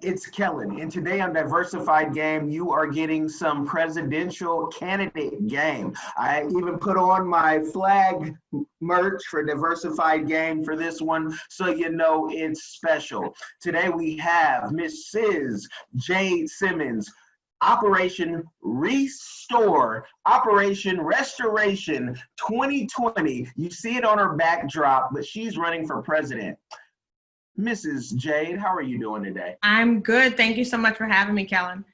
it's Kellen, and today on Diversified Game, you are getting some presidential candidate game. I even put on my flag merch for Diversified Game for this one, so you know it's special. Today we have Mrs. Jade Simmons, Operation Restore, Operation Restoration 2020. You see it on her backdrop, but she's running for president. Mrs. Jade, how are you doing today? I'm good. Thank you so much for having me, Kellen.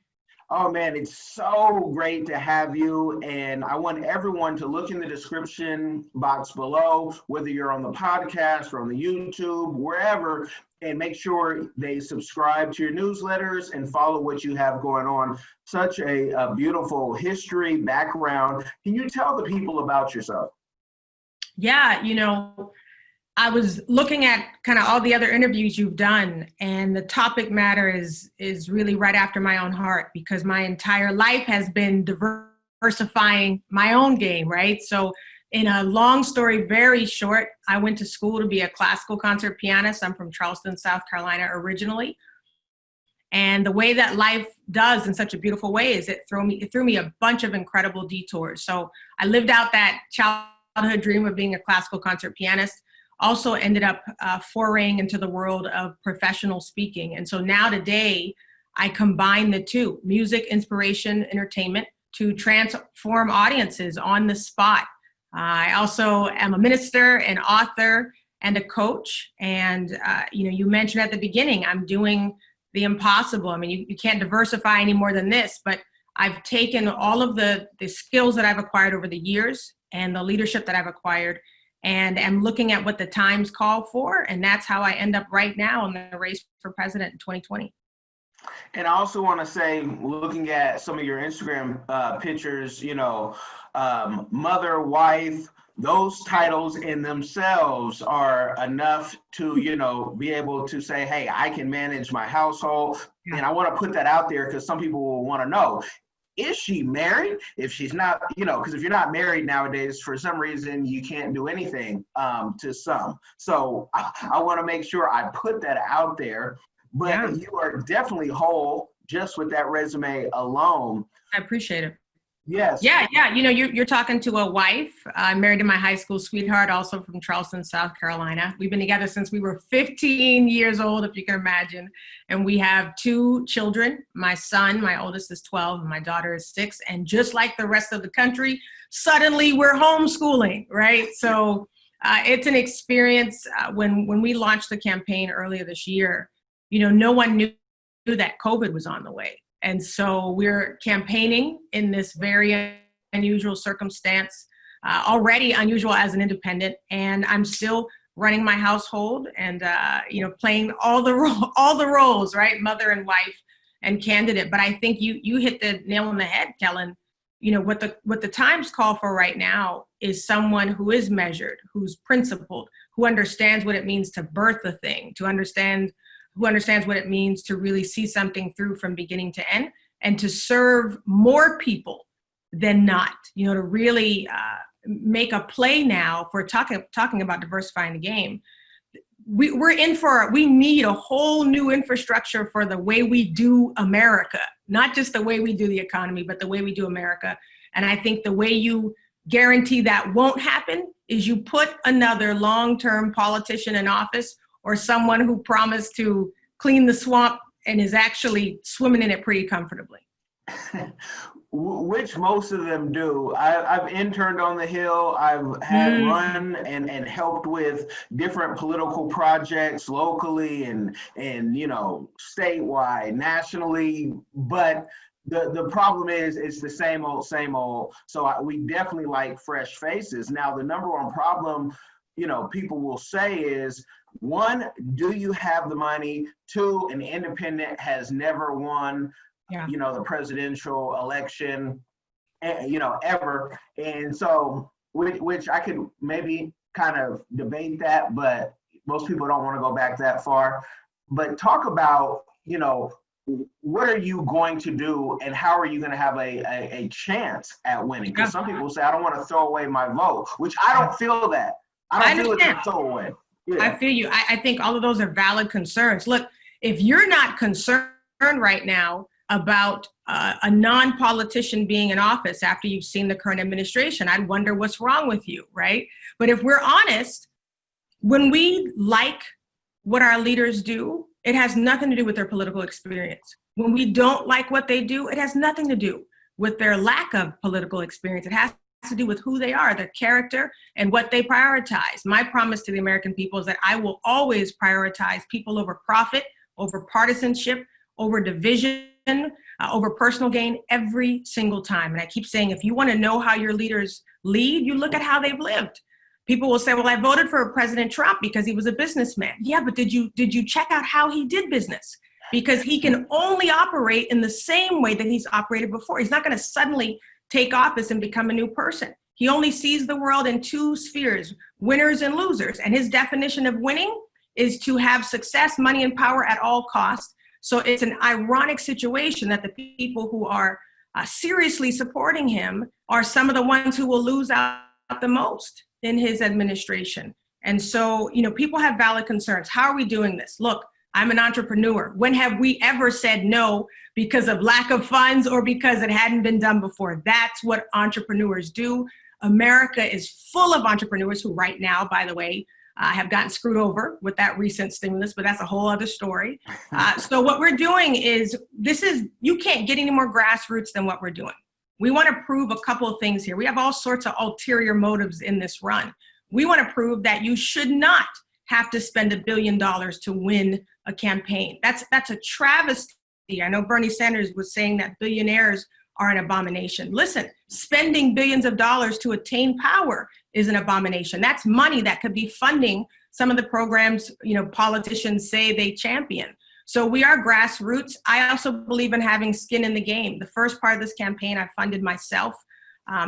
Oh man, it's so great to have you. And I want everyone to look in the description box below, whether you're on the podcast or on the YouTube, wherever, and make sure they subscribe to your newsletters and follow what you have going on. Such a beautiful history background. Can you tell the people about yourself? Yeah, I was looking at kind of all the other interviews you've done, and the topic matter is really right after my own heart, because my entire life has been diversifying my own game, right? So in a long story, very short, I went to school to be a classical concert pianist. I'm from Charleston, South Carolina originally. And the way that life does in such a beautiful way is it threw me a bunch of incredible detours. So I lived out that childhood dream of being a classical concert pianist. Also ended up foraying into the world of professional speaking. And so now today, I combine the two, music, inspiration, entertainment, to transform audiences on the spot. I also am a minister, an author, and a coach. And, you mentioned at the beginning, I'm doing the impossible. I mean, you can't diversify any more than this, but I've taken all of the skills that I've acquired over the years and the leadership that I've acquired, and am looking at what the times call for. And that's how I end up right now in the race for president in 2020. And I also want to say, looking at some of your Instagram pictures, mother, wife, those titles in themselves are enough to, be able to say, hey, I can manage my household. Yeah. And I want to put that out there because some people will want to know, is she married? If she's not, because if you're not married nowadays, for some reason, you can't do anything to some. So I want to make sure I put that out there. But yeah, you are definitely whole just with that resume alone. I appreciate it. Yes. Yeah. You're talking to a wife. I'm married to my high school sweetheart, also from Charleston, South Carolina. We've been together since we were 15 years old, if you can imagine. And we have 2 children. My son, my oldest, is 12, and my daughter is 6. And just like the rest of the country, suddenly we're homeschooling, right? So it's an experience. When we launched the campaign earlier this year, no one knew that COVID was on the way. And so we're campaigning in this very unusual circumstance, already unusual as an independent. And I'm still running my household and, playing all the roles, right? Mother and wife and candidate. But I think you hit the nail on the head, Kellen. What the times call for right now is someone who is measured, who's principled, who understands what it means to birth a thing, who understands what it means to really see something through from beginning to end, and to serve more people than not, to really make a play now for talking about diversifying the game. We need a whole new infrastructure for the way we do America, not just the way we do the economy, but the way we do America. And I think the way you guarantee that won't happen is you put another long-term politician in office, or someone who promised to clean the swamp and is actually swimming in it pretty comfortably. Which most of them do. I've interned on the Hill. I've had run and helped with different political projects locally and statewide, nationally. But the problem is it's the same old. So we definitely like fresh faces. Now, the number one problem, people will say is, 1, do you have the money? 2, an independent has never won, the presidential election, ever. And so, which I could maybe kind of debate that, but most people don't want to go back that far. But talk about, what are you going to do and how are you going to have a chance at winning? Because some people say, I don't want to throw away my vote, which I don't feel that. I don't feel it's a throwaway. Yeah. I feel you. I think all of those are valid concerns. Look, if you're not concerned right now about a non-politician being in office after you've seen the current administration. I'd wonder what's wrong with you, right? But if we're honest, when we like what our leaders do, it has nothing to do with their political experience. When we don't like what they do, it has nothing to do with their lack of political experience. It has to do with who they are, their character, and what they prioritize. My promise to the American people is that I will always prioritize people over profit, over partisanship, over division, over personal gain every single time. And I keep saying, if you want to know how your leaders lead, you look at how they've lived. People will say, well, I voted for President Trump because he was a businessman. Yeah, but did you check out how he did business? Because he can only operate in the same way that he's operated before. He's not going to suddenly take office and become a new person. He only sees the world in two spheres, winners and losers. And his definition of winning is to have success, money, and power at all costs. So it's an ironic situation that the people who are seriously supporting him are some of the ones who will lose out the most in his administration. And so, people have valid concerns. How are we doing this? Look, I'm an entrepreneur. When have we ever said no because of lack of funds or because it hadn't been done before? That's what entrepreneurs do. America is full of entrepreneurs who right now, by the way, have gotten screwed over with that recent stimulus, but that's a whole other story. So what we're doing is, you can't get any more grassroots than what we're doing. We want to prove a couple of things here. We have all sorts of ulterior motives in this run. We want to prove that you should not have to spend $1 billion to win a campaign. That's a travesty. I know Bernie Sanders was saying that billionaires are an abomination. Listen, spending billions of dollars to attain power is an abomination. That's money that could be funding some of the programs, politicians say they champion. So we are grassroots. I also believe in having skin in the game. The first part of this campaign, I funded myself.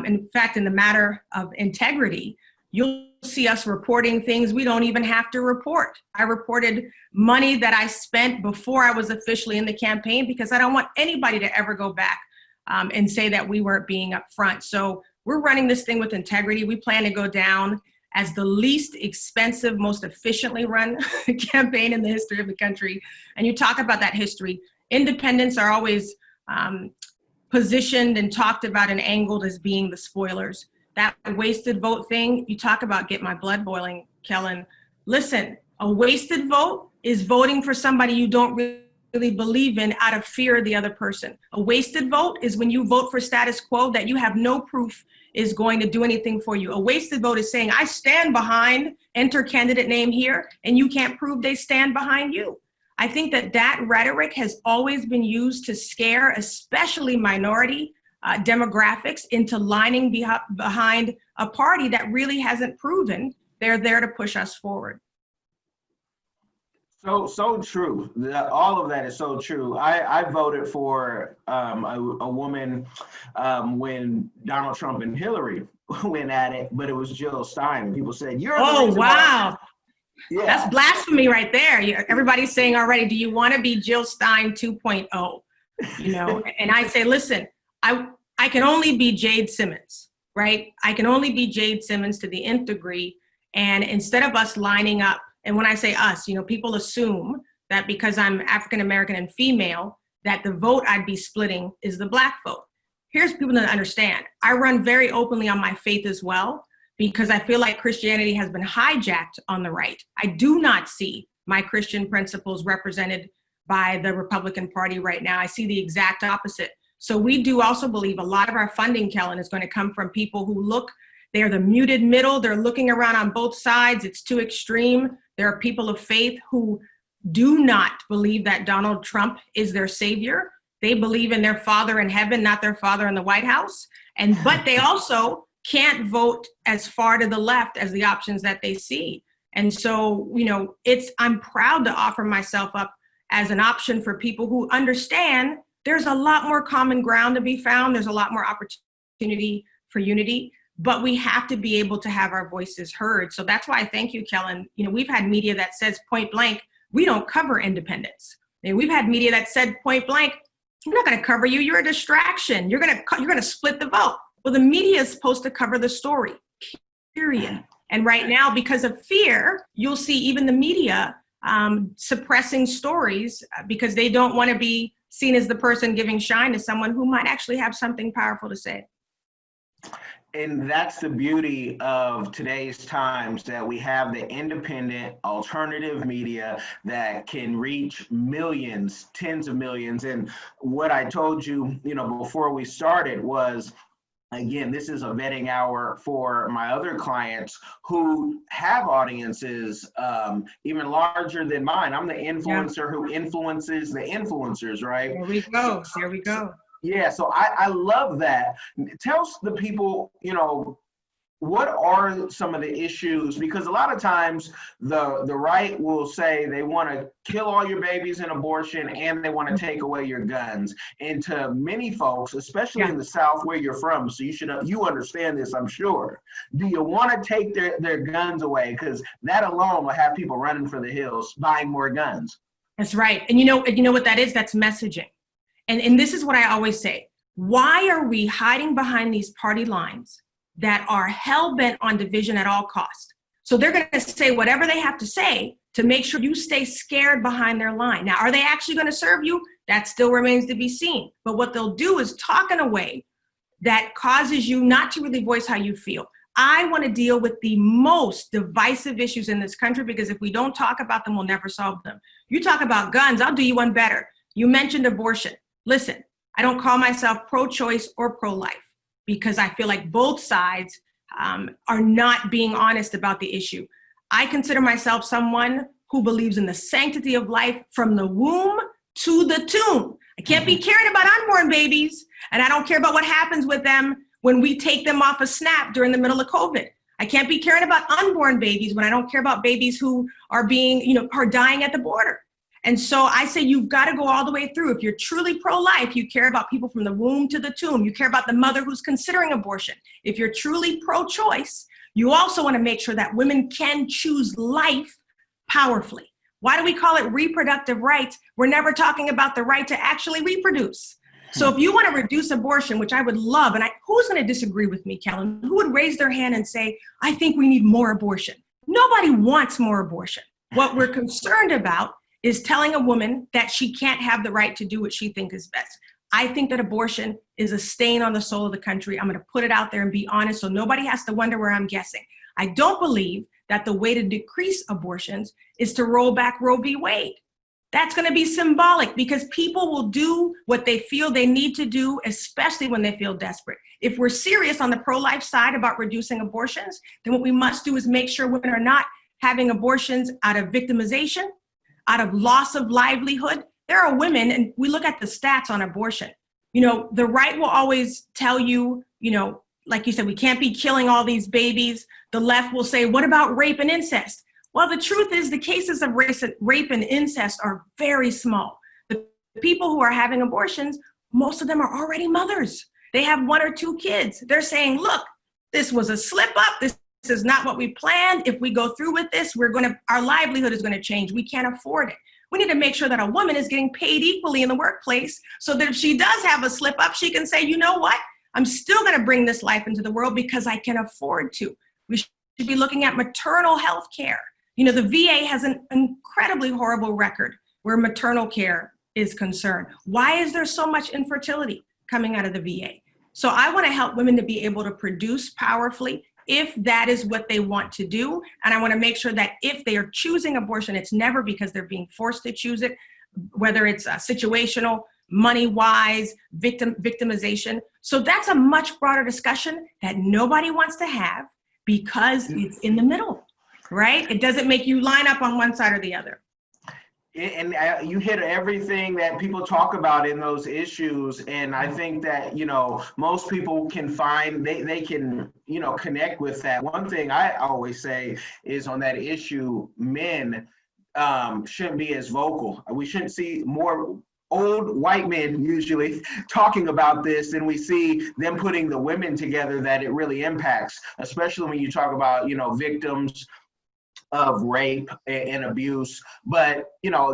In fact, in the matter of integrity, you'll see us reporting things we don't even have to report. I reported money that I spent before I was officially in the campaign because I don't want anybody to ever go back and say that we weren't being upfront. So we're running this thing with integrity. We plan to go down as the least expensive, most efficiently run campaign in the history of the country. And you talk about that history. Independents are always positioned and talked about and angled as being the spoilers. That wasted vote thing, you talk about get my blood boiling, Kellen. Listen, a wasted vote is voting for somebody you don't really believe in out of fear of the other person. A wasted vote is when you vote for status quo that you have no proof is going to do anything for you. A wasted vote is saying, I stand behind, enter candidate name here, and you can't prove they stand behind you. I think that rhetoric has always been used to scare, especially minority demographics, into lining behind a party that really hasn't proven they're there to push us forward. So true. All of that is so true. I voted for a woman when Donald Trump and Hillary went at it, but it was Jill Stein. People said, "You're." Oh, wow. Yeah. That's blasphemy right there. Everybody's saying already, do you want to be Jill Stein 2.0? And I say, listen, I can only be Jade Simmons, right? I can only be Jade Simmons to the nth degree. And instead of us lining up, and when I say us, people assume that because I'm African-American and female, that the vote I'd be splitting is the Black vote. Here's people that understand. I run very openly on my faith as well, because I feel like Christianity has been hijacked on the right. I do not see my Christian principles represented by the Republican Party right now. I see the exact opposite. So we do also believe a lot of our funding, Kellen, is going to come from people who they're the muted middle. They're looking around on both sides. It's too extreme. There are people of faith who do not believe that Donald Trump is their savior. They believe in their father in heaven, not their father in the White House. But they also can't vote as far to the left as the options that they see. And so, I'm proud to offer myself up as an option for people who understand there's a lot more common ground to be found. There's a lot more opportunity for unity, but we have to be able to have our voices heard. So that's why I thank you, Kellen. We've had media that says point blank, we don't cover independents. And we've had media that said point blank, we're not going to cover you. You're a distraction. You're going to split the vote. Well, the media is supposed to cover the story, period. And right now, because of fear, you'll see even the media suppressing stories because they don't want to be seen as the person giving shine to someone who might actually have something powerful to say. And that's the beauty of today's times, that we have the independent alternative media that can reach millions, tens of millions. And what I told you, before we started was, again, this is a vetting hour for my other clients who have audiences even larger than mine. I'm the influencer who influences the influencers, right? There we go. There we go. Yeah, so I love that. Tell the people, what are some of the issues? Because a lot of times the right will say they want to kill all your babies in abortion and they want to take away your guns. And to many folks, especially in the South where you're from, so you understand this, I'm sure. Do you want to take their guns away? Because that alone will have people running for the hills, buying more guns. That's right. And you know what that is? That's messaging. And this is what I always say. Why are we hiding behind these party lines that are hell-bent on division at all costs? So they're going to say whatever they have to say to make sure you stay scared behind their line. Now, are they actually going to serve you? That still remains to be seen. But what they'll do is talk in a way that causes you not to really voice how you feel. I want to deal with the most divisive issues in this country, because if we don't talk about them, we'll never solve them. You talk about guns, I'll do you one better. You mentioned abortion. Listen, I don't call myself pro-choice or pro-life because I feel like both sides are not being honest about the issue. I consider myself someone who believes in the sanctity of life from the womb to the tomb. I can't be caring about unborn babies, and I don't care about what happens with them when we take them off a SNAP during the middle of COVID. I can't be caring about unborn babies when I don't care about babies who are are dying at the border. And so I say you've got to go all the way through. If you're truly pro-life, you care about people from the womb to the tomb. You care about the mother who's considering abortion. If you're truly pro-choice, you also want to make sure that women can choose life powerfully. Why do we call it reproductive rights? We're never talking about the right to actually reproduce. So if you want to reduce abortion, which I would love, and who's going to disagree with me, Kellen? Who would raise their hand and say, I think we need more abortion? Nobody wants more abortion. What we're concerned about is telling a woman that she can't have the right to do what she thinks is best. I think that abortion is a stain on the soul of the country. I'm going to put it out there and be honest so nobody has to wonder where I'm guessing. I don't believe that the way to decrease abortions is to roll back Roe v. Wade. That's going to be symbolic because people will do what they feel they need to do, especially when they feel desperate. If we're serious on the pro-life side about reducing abortions, then what we must do is make sure women are not having abortions out of victimization, out of loss of livelihood. There are women, and we look at the stats on abortion. The right will always tell you, like you said, we can't be killing all these babies. The left will say, what about rape and incest? Well, the truth is the cases of rape and incest are very small. The people who are having abortions, most of them are already mothers. They have 1 or 2 kids. They're saying, look, this was a slip up. This is not what we planned. If we go through with this, our livelihood is going to change. We can't afford it. We need to make sure that a woman is getting paid equally in the workplace so that if she does have a slip up, she can say, you know what? I'm still going to bring this life into the world because I can afford to. We should be looking at maternal health care. The VA has an incredibly horrible record where maternal care is concerned. Why is there so much infertility coming out of the VA? So I want to help women to be able to produce powerfully if that is what they want to do. And I want to make sure that if they are choosing abortion, it's never because they're being forced to choose it, whether it's situational, money-wise, victimization. So that's a much broader discussion that nobody wants to have because it's in the middle, right? It doesn't make you line up on one side or the other. And you hit everything that people talk about in those issues. And I think that, most people can find, they can, connect with that. One thing I always say is on that issue, men shouldn't be as vocal. We shouldn't see more old white men usually talking about this than we see them putting the women together that it really impacts, especially when you talk about, victims of rape and abuse. But,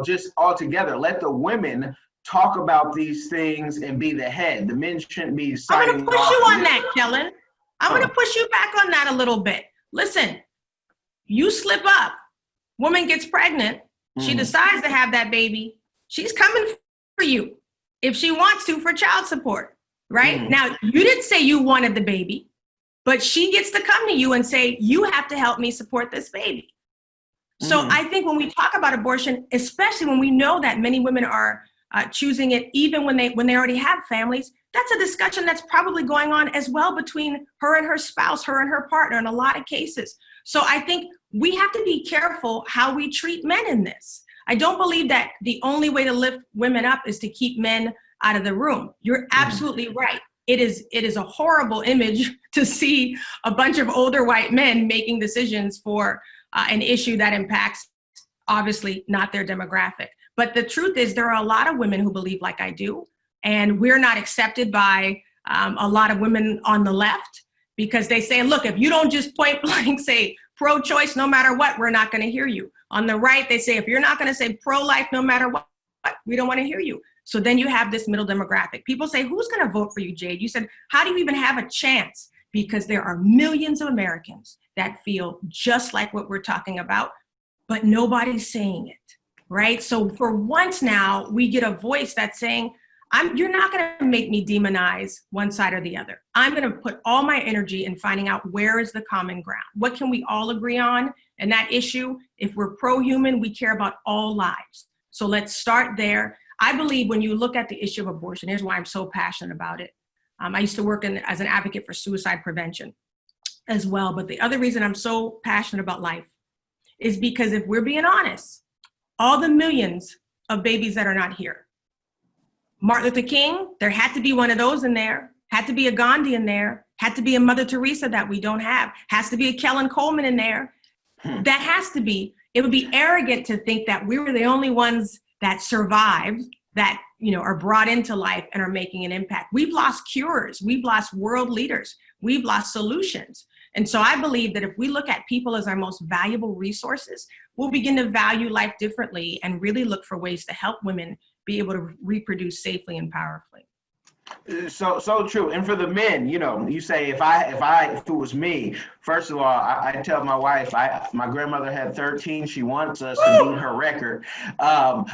just altogether, let the women talk about these things and be the head. The men shouldn't be signing I'm going to push you on that, Kellen. I'm going to push you back on that a little bit. Listen, you slip up, woman gets pregnant, she decides to have that baby, she's coming for you. if she wants to for child support, right? Mm. Now, you didn't say you wanted the baby, but she gets to come to you and say, you have to help me support this baby. So I think when we talk about abortion, especially when we know that many women are choosing it, even when they already have families, that's a discussion that's probably going on as well between her and her spouse, her and her partner in a lot of cases. So I think we have to be careful how we treat men in this. I don't believe that the only way to lift women up is to keep men out of the room. You're absolutely right. It is a horrible image to see a bunch of older white men making decisions for an issue that impacts, obviously, not their demographic. But the truth is, there are a lot of women who believe like I do, and we're not accepted by a lot of women on the left because they say, look, if you don't just point blank say pro-choice no matter what, we're not going to hear you. On the right, they say, if you're not going to say pro-life no matter what, we don't want to hear you. So then you have this middle demographic. People say, who's going to vote for you, Jade? You said, how do you even have a chance? Because there are millions of Americans that feel just like what we're talking about, but nobody's saying it, right? So for once now, we get a voice that's saying, you're not going to make me demonize one side or the other. I'm going to put all my energy in finding out where is the common ground. What can we all agree on? And that issue, if we're pro-human, we care about all lives. So let's start there. I believe when you look at the issue of abortion, here's why I'm so passionate about it. I used to work as an advocate for suicide prevention as well. But the other reason I'm so passionate about life is because if we're being honest, all the millions of babies that are not here, Martin Luther King, there had to be one of those in there, had to be a Gandhi in there, had to be a Mother Teresa that we don't have, has to be a Kellen Coleman in there. That has to be. It would be arrogant to think that we were the only ones that survived, that are brought into life and are making an impact. We've lost cures. We've lost world leaders. We've lost solutions. And so I believe that if we look at people as our most valuable resources, we'll begin to value life differently and really look for ways to help women be able to reproduce safely and powerfully. So true. And for the men, you say if it was me, first of all, I tell my wife, my grandmother had 13. She wants us to beat her record. I'm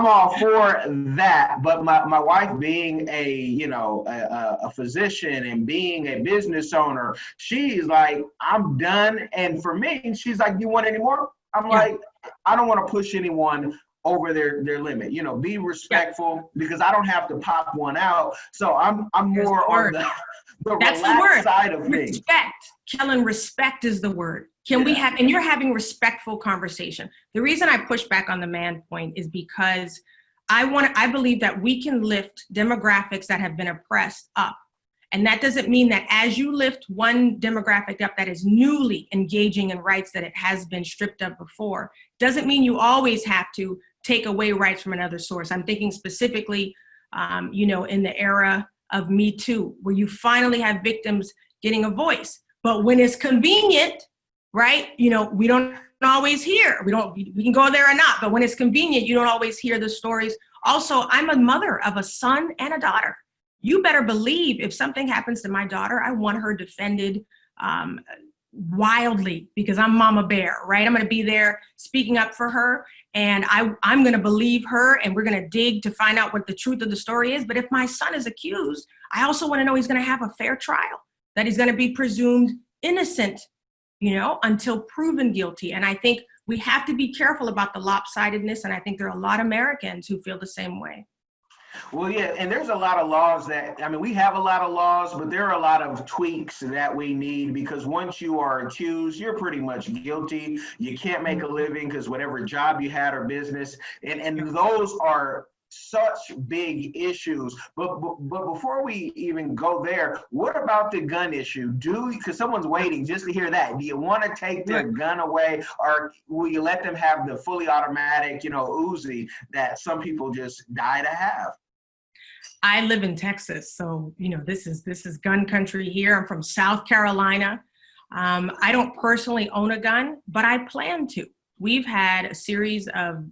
all for that. But my wife being a physician and being a business owner, she's like, I'm done. And for me, she's like, you want any more? I'm like, I don't want to push anyone over their limit, be respectful because I don't have to pop one out. So I'm more on the That's relaxed the word. Side of things. Respect. Kellen, respect is the word. We have, and you're having respectful conversation. The reason I push back on the man point is because I believe that we can lift demographics that have been oppressed up. And that doesn't mean that as you lift one demographic up that is newly engaging in rights that it has been stripped of before, doesn't mean you always have to take away rights from another source. I'm thinking specifically, in the era of Me Too, where you finally have victims getting a voice. But when it's convenient, right, we don't always hear. We can go there or not, but when it's convenient, you don't always hear the stories. Also, I'm a mother of a son and a daughter. You better believe if something happens to my daughter, I want her defended wildly because I'm Mama Bear, right? I'm going to be there speaking up for her, and I'm going to believe her, and we're going to dig to find out what the truth of the story is. But if my son is accused, I also want to know he's going to have a fair trial, that he's going to be presumed innocent, until proven guilty. And I think we have to be careful about the lopsidedness, and I think there are a lot of Americans who feel the same way. Well, yeah, and there's a lot of laws we have a lot of laws, but there are a lot of tweaks that we need because once you are accused, you're pretty much guilty. You can't make a living because whatever job you had or business, and those are such big issues. But before we even go there, what about the gun issue? Because someone's waiting just to hear that. Do you want to take their gun away, or will you let them have the fully automatic, Uzi that some people just die to have? I live in Texas, so this is gun country here. I'm from South Carolina. I don't personally own a gun, but I plan to. We've had a series of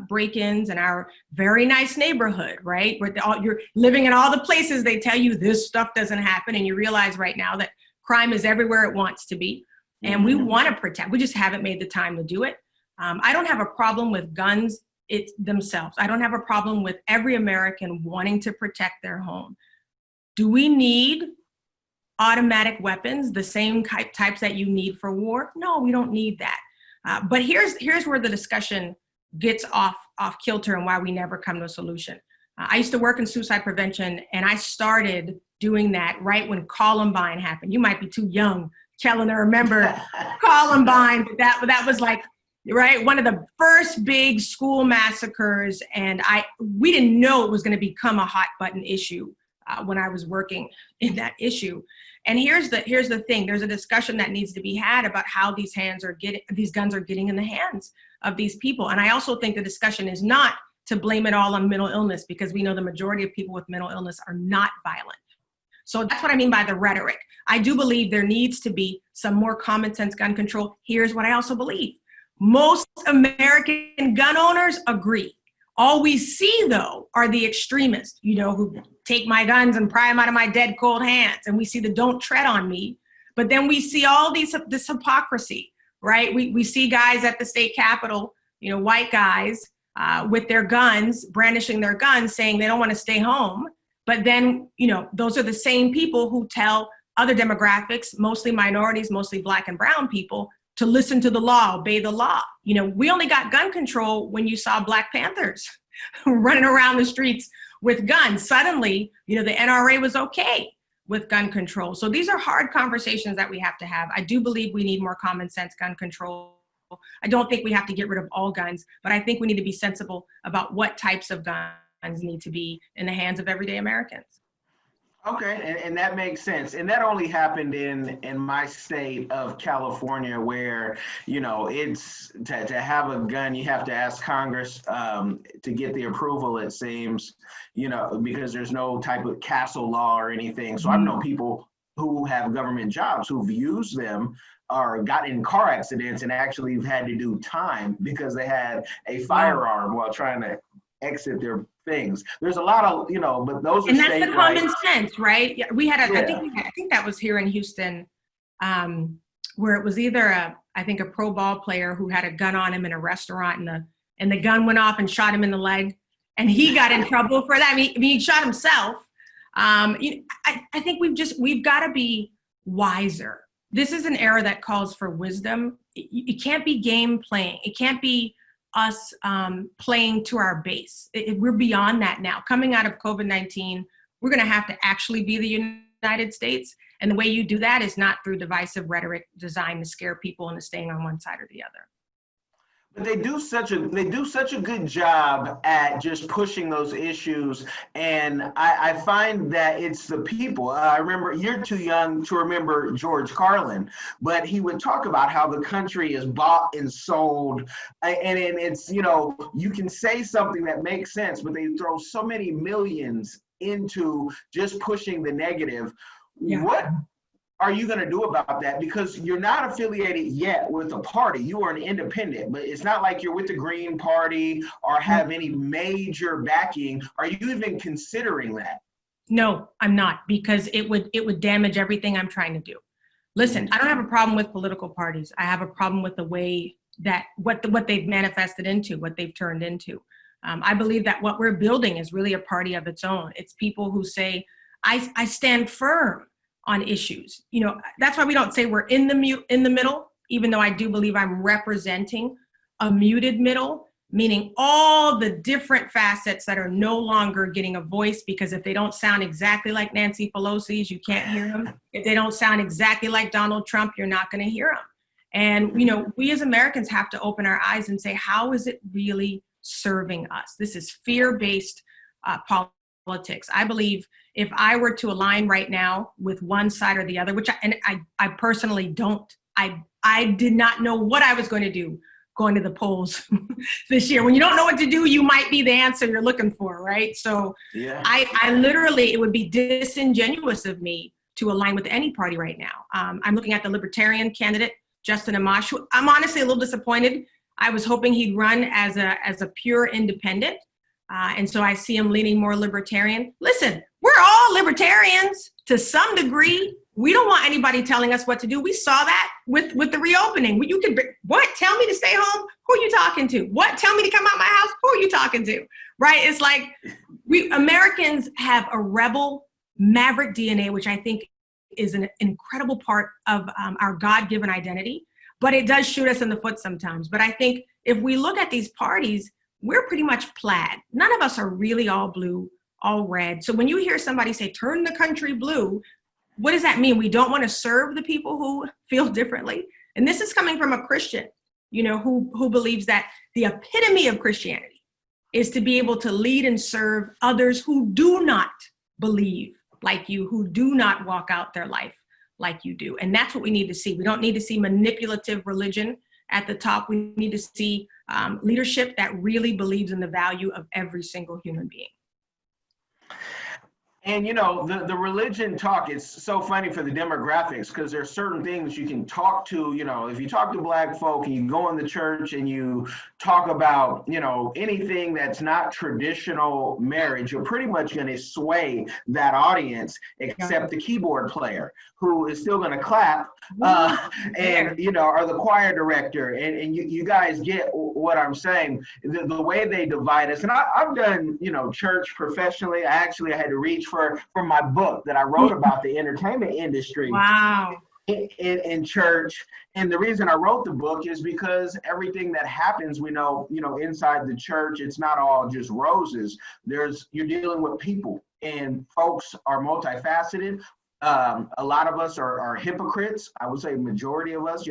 break-ins in our very nice neighborhood, right? Where you're living in all the places they tell you this stuff doesn't happen, and you realize right now that crime is everywhere it wants to be, and we want to protect. We just haven't made the time to do it. I don't have a problem with guns it themselves. I don't have a problem with every American wanting to protect their home. Do we need automatic weapons, the same types that you need for war? No, we don't need that. But here's where the discussion gets off kilter and why we never come to a solution. I used to work in suicide prevention, and I started doing that right when Columbine happened. You might be too young, Kellen, to remember Columbine, but that was like, right, one of the first big school massacres, and we didn't know it was going to become a hot button issue when I was working in that issue. And here's the thing: there's a discussion that needs to be had about how these guns are getting in the hands of these people. And I also think the discussion is not to blame it all on mental illness, because we know the majority of people with mental illness are not violent. So that's what I mean by the rhetoric. I do believe there needs to be some more common sense gun control. Here's what I also believe: most American gun owners agree. All we see, though, are the extremists, who take my guns and pry them out of my dead cold hands. And we see the "don't tread on me." But then we see all this hypocrisy, right? We see guys at the state capitol, white guys with their guns, brandishing their guns, saying they don't want to stay home. But then, those are the same people who tell other demographics, mostly minorities, mostly Black and brown people, to listen to the law, obey the law. We only got gun control when you saw Black Panthers running around the streets with guns. Suddenly, the NRA was okay with gun control. So these are hard conversations that we have to have. I do believe we need more common sense gun control. I don't think we have to get rid of all guns, but I think we need to be sensible about what types of guns need to be in the hands of everyday Americans. Okay, and that makes sense. And that only happened in my state of California, where, it's to have a gun, you have to ask Congress to get the approval, it seems, because there's no type of castle law or anything. So I've known people who have government jobs who've used them or got in car accidents and actually had to do time because they had a firearm while trying to exit their things. There's a lot of, but those are and that's the common rights. Sense, right? Yeah, we had I think that was here in Houston, where it was either a pro ball player who had a gun on him in a restaurant, and the gun went off and shot him in the leg, and he got in trouble for that. I mean, he shot himself. I think we've got to be wiser. This is an era that calls for wisdom. It can't be game playing. It can't be us playing to our base. We're beyond that now. Coming out of COVID-19, we're going to have to actually be the United States. And the way you do that is not through divisive rhetoric designed to scare people into staying on one side or the other. But they do such a good job at just pushing those issues, and I find that it's the people. I remember, you're too young to remember George Carlin, but he would talk about how the country is bought and sold, and it's, you can say something that makes sense, but they throw so many millions into just pushing the negative. Yeah. What are you going to do about that? Because you're not affiliated yet with a party. You are an independent, but it's not like you're with the Green Party or have any major backing. Are you even considering that? No, I'm not, because it would damage everything I'm trying to do. Listen, I don't have a problem with political parties. I have a problem with the way that what they've manifested into, what they've turned into. I believe that what we're building is really a party of its own. It's people who say, I stand firm on issues. That's why we don't say we're in the middle, even though I do believe I'm representing a muted middle, meaning all the different facets that are no longer getting a voice, because if they don't sound exactly like Nancy Pelosi's, you can't hear them. If they don't sound exactly like Donald Trump, you're not going to hear them. And, we as Americans have to open our eyes and say, how is it really serving us? This is fear-based politics. I believe if I were to align right now with one side or the other, which I personally don't, I did not know what I was going to do going to the polls this year. When you don't know what to do, you might be the answer you're looking for, right? So yeah. I literally, it would be disingenuous of me to align with any party right now. I'm looking at the Libertarian candidate, Justin Amash, who I'm honestly a little disappointed. I was hoping he'd run as a pure independent. And so I see him leaning more libertarian. Listen, we're all libertarians to some degree, We don't want anybody telling us what to do. We saw that with the reopening. You could, what? Tell me to stay home? Who are you talking to? What? Tell me to come out my house? Who are you talking to? Right? It's like we Americans have a rebel maverick DNA, which I think is an incredible part of our God-given identity, but it does shoot us in the foot sometimes. But I think if we look at these parties, we're pretty much plaid. None of us are really all blue, all red. So when you hear somebody say, turn the country blue, what does that mean? We don't want to serve the people who feel differently. And this is coming from a Christian, who believes that the epitome of Christianity is to be able to lead and serve others who do not believe like you, who do not walk out their life like you do. And that's what we need to see. We don't need to see manipulative religion at the top. We need to see leadership that really believes in the value of every single human being. And the religion talk is so funny for the demographics, because there's certain things you can talk to. If you talk to Black folk and you go in the church and you talk about anything that's not traditional marriage, you're pretty much going to sway that audience, except the keyboard player, who is still going to clap or the choir director. And you guys get what I'm saying, the way they divide us. And I've done church professionally. I had to reach for my book that I wrote about the entertainment industry. Wow. In church. And the reason I wrote the book is because everything that happens, we know, inside the church, it's not all just roses. You're dealing with people, and folks are multifaceted. A lot of us are hypocrites. I would say majority of us,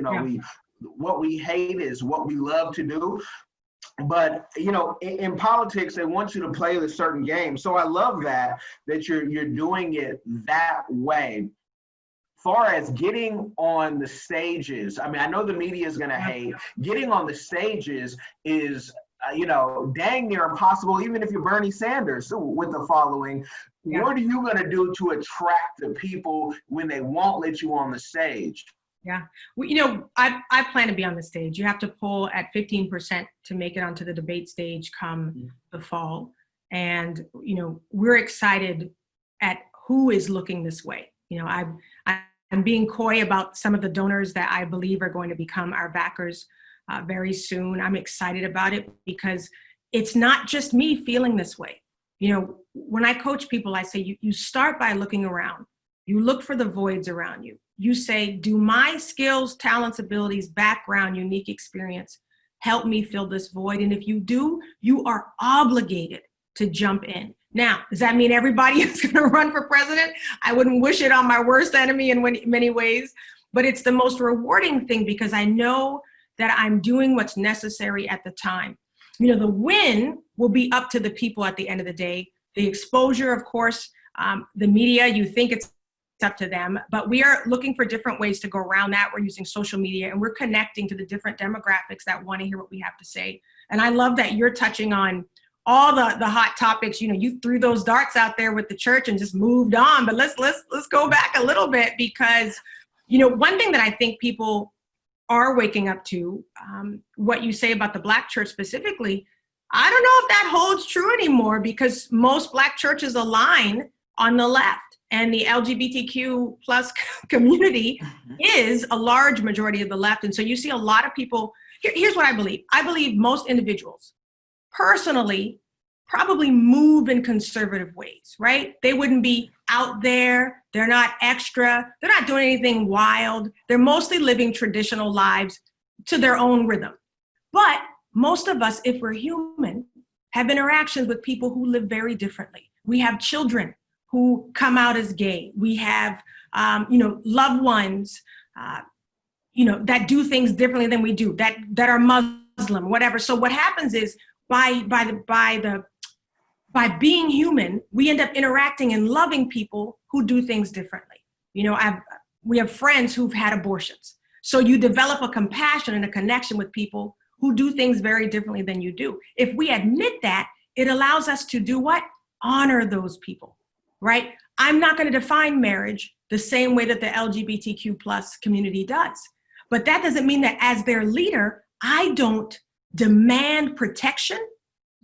what we hate is what we love to do. But in politics, they want you to play a certain game. So I love that you're doing it that way. Far as getting on the stages, I know the media is going to hate. Getting on the stages is dang near impossible, even if you're Bernie Sanders with the following. Yeah. What are you going to do to attract the people when they won't let you on the stage? Yeah. Well, I plan to be on the stage. You have to poll at 15% to make it onto the debate stage come the fall. And, we're excited at who is looking this way. I'm being coy about some of the donors that I believe are going to become our backers very soon. I'm excited about it because it's not just me feeling this way. When I coach people, I say, you start by looking around. You look for the voids around you. You say, do my skills, talents, abilities, background, unique experience help me fill this void? And if you do, you are obligated to jump in. Now, does that mean everybody is going to run for president? I wouldn't wish it on my worst enemy in many ways, but it's the most rewarding thing because I know that I'm doing what's necessary at the time. The win will be up to the people at the end of the day. The exposure, of course, the media, you think it's up to them, but we are looking for different ways to go around that. We're using social media and we're connecting to the different demographics that want to hear what we have to say. And I love that you're touching on all the hot topics. You threw those darts out there with the church and just moved on, but let's go back a little bit because, one thing that I think people are waking up to, what you say about the Black church specifically, I don't know if that holds true anymore because most Black churches align on the left. And the LGBTQ plus community is a large majority of the left. And so you see a lot of people, here's what I believe. I believe most individuals personally probably move in conservative ways, right? They wouldn't be out there. They're not extra. They're not doing anything wild. They're mostly living traditional lives to their own rhythm. But most of us, if we're human, have interactions with people who live very differently. We have children who come out as gay. We have, loved ones, that do things differently than we do, that are Muslim, whatever. So what happens is by being human, we end up interacting and loving people who do things differently. We have friends who've had abortions. So you develop a compassion and a connection with people who do things very differently than you do. If we admit that, it allows us to do what? Honor those people. Right? I'm not going to define marriage the same way that the LGBTQ plus community does. But that doesn't mean that as their leader, I don't demand protection,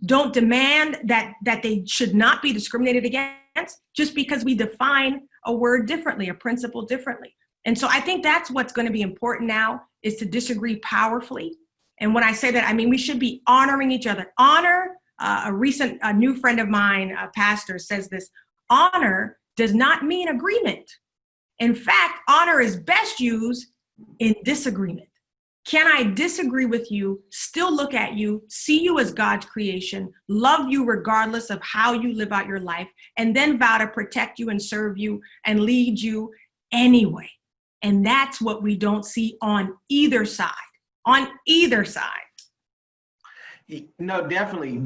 don't demand that they should not be discriminated against just because we define a word differently, a principle differently. And so I think that's what's going to be important now, is to disagree powerfully. And when I say that, I mean, we should be honoring each other. Honor, a new friend of mine, a pastor, says this: honor does not mean agreement. In fact, honor is best used in disagreement. Can I disagree with you, still look at you, see you as God's creation, love you regardless of how you live out your life, and then vow to protect you and serve you and lead you anyway? And that's what we don't see on either side. On either side. No, definitely.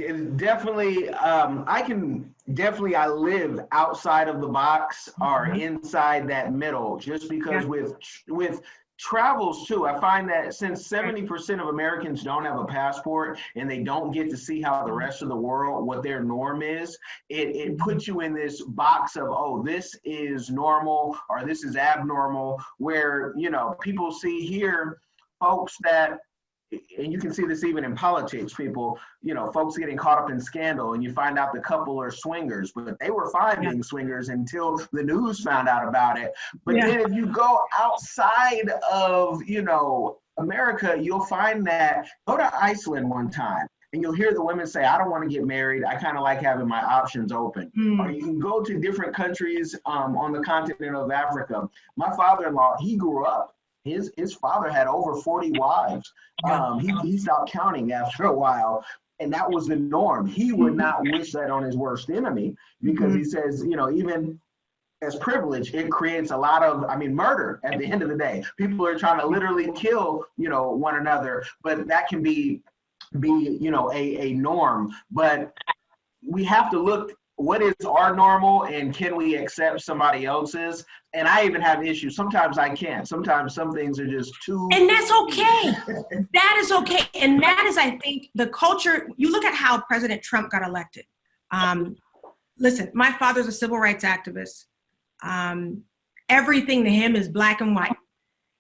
I live outside of the box or inside that middle, just because with travels too, I find that since 70% of Americans don't have a passport and they don't get to see how the rest of the world, what their norm is, it puts you in this box of, oh, this is normal or this is abnormal, where, you know, people see here folks that, and you can see this even in politics, people, you know, folks getting caught up in scandal, and you find out the couple are swingers, but they were fine being swingers until the news found out about it. But then if you go outside of, you know, America, you'll find that, go to Iceland one time, and you'll hear the women say, I don't want to get married. I kind of like having my options open. Or you can go to different countries on the continent of Africa. My father-in-law, he grew up, his father had over 40 wives. He stopped counting after a while, and that was the norm. He would not wish that on his worst enemy, because he says, you know, even as privilege, it creates a lot of, murder at the end of the day. People are trying to literally kill, you know, one another, but that can be, you know, a norm. But we have to look, what is our normal, and can we accept somebody else's? And I even have issues. Sometimes I can't. Sometimes some things are just too. And that's okay. That is okay. And that is, I think, the culture. You look at how President Trump got elected. Listen, my father's a civil rights activist. Everything to him is black and white.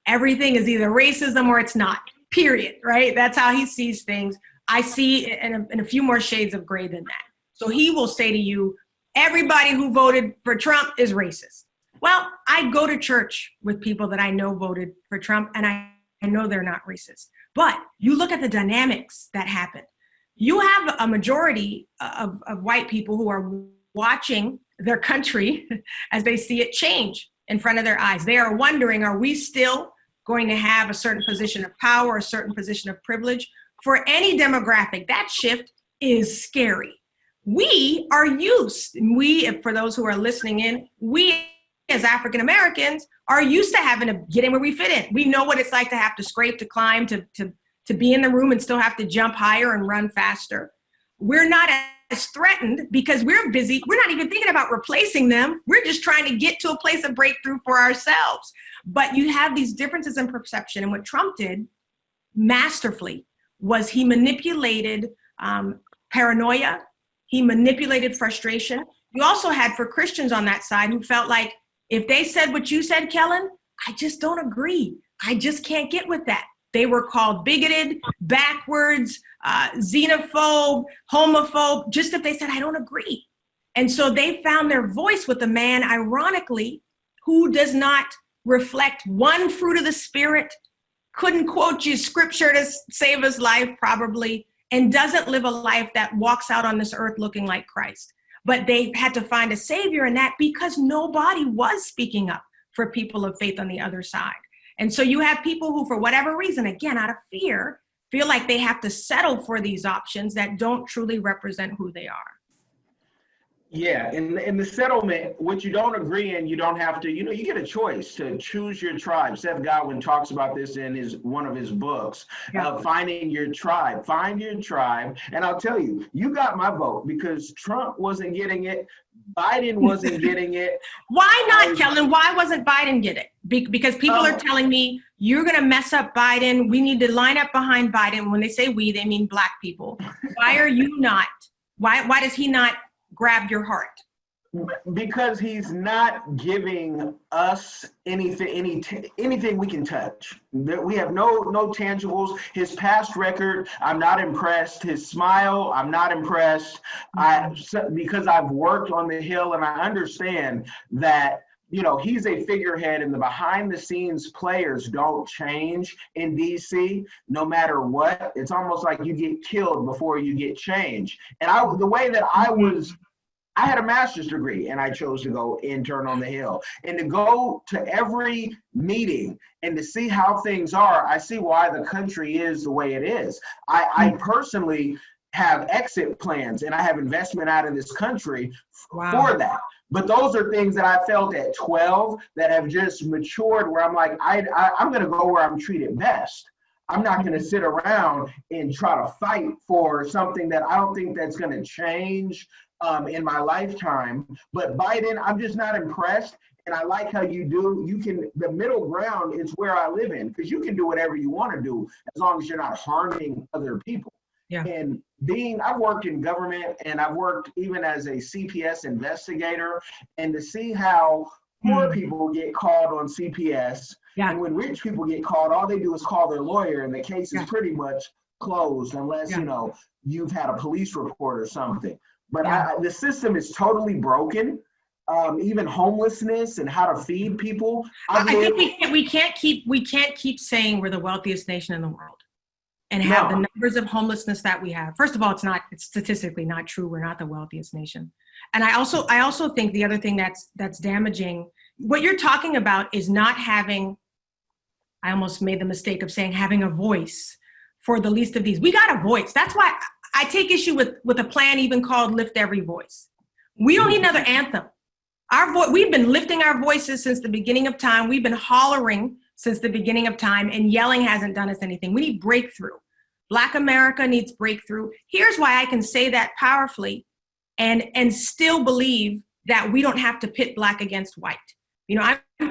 Everything is either racism or it's not, period, right? That's how he sees things. I see in a few more shades of gray than that. So he will say to you, everybody who voted for Trump is racist. Well, I go to church with people that I know voted for Trump, and I know they're not racist. But you look at the dynamics that happened. You have a majority of white people who are watching their country as they see it change in front of their eyes. They are wondering, are we still going to have a certain position of power, a certain position of privilege? For any demographic, that shift is scary. We are used, for those who are listening in, we as African Americans are used to having to get in where we fit in. We know what it's like to have to scrape, to climb, to be in the room and still have to jump higher and run faster. We're not as threatened because we're busy. We're not even thinking about replacing them. We're just trying to get to a place of breakthrough for ourselves. But you have these differences in perception. And what Trump did masterfully was he manipulated paranoia. He manipulated frustration. You also had, for Christians on that side, who felt like, if they said what you said, Kellen, I just don't agree. I just can't get with that. They were called bigoted, backwards, xenophobe, homophobe, just if they said, I don't agree. And so they found their voice with a man, ironically, who does not reflect one fruit of the Spirit, couldn't quote you scripture to save his life, probably, and doesn't live a life that walks out on this earth looking like Christ. But they had to find a savior in that, because nobody was speaking up for people of faith on the other side. And so you have people who, for whatever reason, again, out of fear, feel like they have to settle for these options that don't truly represent who they are. Yeah, in the settlement, what you don't agree in, you don't have to, you get a choice to choose your tribe. Seth Godin talks about this in one of his books, finding your tribe. Find your tribe. And I'll tell you, you got my vote, because Trump wasn't getting it. Biden wasn't getting it. Why not, Kellen? Why wasn't Biden get it? Because people are telling me, you're going to mess up Biden. We need to line up behind Biden. When they say we, they mean Black people. Why are you not? Why does he not grab your heart? Because he's not giving us anything we can touch. We have no tangibles. His past record, I'm not impressed. His smile, I'm not impressed. Because I've worked on the Hill, and I understand that he's a figurehead, and the behind the scenes players don't change in DC no matter what. It's almost like you get killed before you get change. And the way that I had a master's degree, and I chose to go intern on the Hill. And to go to every meeting and to see how things are, I see why the country is the way it is. I personally have exit plans, and I have investment out of this country for that. But those are things that I felt at 12 that have just matured, where I'm like, I'm going to go where I'm treated best. I'm not going to sit around and try to fight for something that I don't think that's going to change in my lifetime. But Biden, I'm just not impressed. And I like how the middle ground is where I live in, because you can do whatever you want to do as long as you're not harming other people. Yeah. And I've worked in government, and I've worked even as a CPS investigator, and to see how poor people get called on CPS, and when rich people get called, all they do is call their lawyer, and the case is pretty much closed unless, you've had a police report or something. But the system is totally broken. Even homelessness and how to feed people. I think we can't keep saying we're the wealthiest nation in the world and have the numbers of homelessness that we have. First of all, it's statistically not true. We're not the wealthiest nation. And I also think the other thing that's damaging, what you're talking about is not having, I almost made the mistake of saying having a voice for the least of these. We got a voice. That's why I take issue with a plan even called Lift Every Voice. We don't need another anthem. We've been lifting our voices since the beginning of time. We've been hollering since the beginning of time, and yelling hasn't done us anything. We need breakthrough. Black America needs breakthrough. Here's why I can say that powerfully and still believe that we don't have to pit Black against white. You're